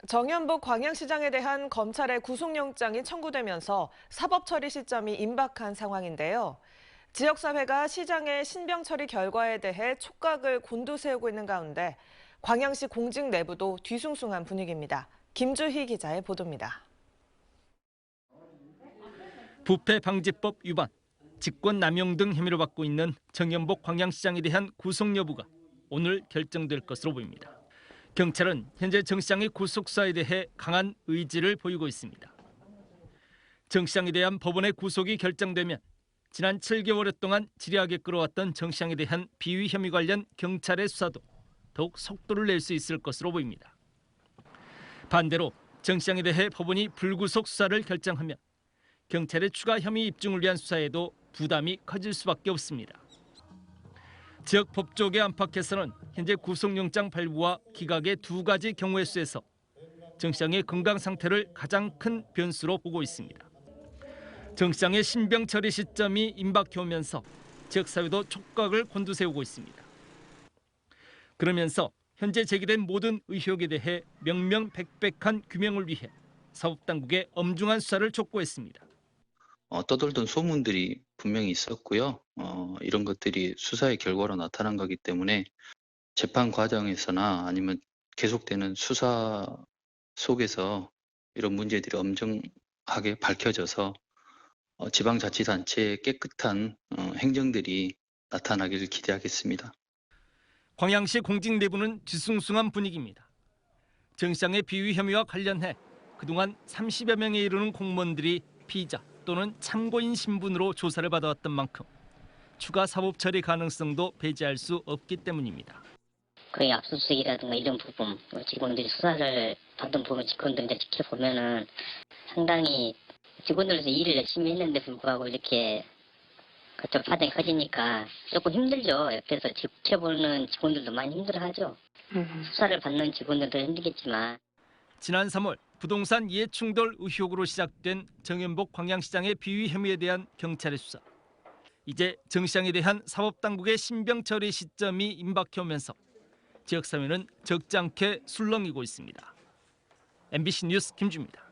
정연복 광양시장에 대한 검찰의 구속영장이 청구되면서 사법처리 시점이 임박한 상황인데요. 지역사회가 시장의 신병 처리 결과에 대해 촉각을 곤두세우고 있는 가운데 광양시 공직 내부도 뒤숭숭한 분위기입니다. 김주희 기자의 보도입니다. 부패방지법 위반, 직권남용 등 혐의를 받고 있는 정연복 광양시장에 대한 구속 여부가 오늘 결정될 것으로 보입니다. 경찰은 현재 정 시장의 구속 수사에 대해 강한 의지를 보이고 있습니다. 정 시장에 대한 법원의 구속이 결정되면 지난 7개월 동안 지리하게 끌어왔던 정 시장에 대한 비위 혐의 관련 경찰의 수사도 더욱 속도를 낼 수 있을 것으로 보입니다. 반대로 정 시장에 대해 법원이 불구속 수사를 결정하면 경찰의 추가 혐의 입증을 위한 수사에도 부담이 커질 수밖에 없습니다. 지역 법조계 안팎에서는 현재 구속영장 발부와 기각의 두 가지 경우의 수에서 정 시장의 건강 상태를 가장 큰 변수로 보고 있습니다. 정 시장의 신병 처리 시점이 임박해 오면서 지역사회도 촉각을 곤두세우고 있습니다. 그러면서 현재 제기된 모든 의혹에 대해 명명백백한 규명을 위해 사법당국의 엄중한 수사를 촉구했습니다. 떠돌던 소문들이 분명히 있었고요. 이런 것들이 수사의 결과로 나타난 거기 때문에 재판 과정에서나 아니면 계속되는 수사 속에서 이런 문제들이 엄정하게 밝혀져서 지방자치단체의 깨끗한 행정들이 나타나기를 기대하겠습니다. 광양시 공직 내부는 뒤숭숭한 분위기입니다. 정 시장의 비위 혐의와 관련해 그동안 30여 명에 이르는 공무원들이 피의자 또는 참고인 신분으로 조사를 받아왔던 만큼 추가 사법 처리 가능성도 배제할 수 없기 때문입니다. 거의 압수수색이라든가 이런 부분, 직원들이 수사를 받던 부분 직원들 지켜보면은 상당히 직원들로서 일을 열심히 했는데 불구하고 이렇게 그쪽 파장이 커지니까 조금 힘들죠. 옆에서 지켜보는 직원들도 많이 힘들어하죠. 수사를 받는 직원들도 힘들겠지만. 지난 3월 부동산 이해충돌 의혹으로 시작된 정연복 광양시장의 비위 혐의에 대한 경찰의 수사. 이제 정 시장에 대한 사법당국의 신병 처리 시점이 임박해 오면서 지역사회는 적지 않게 술렁이고 있습니다. MBC 뉴스 김주입니다.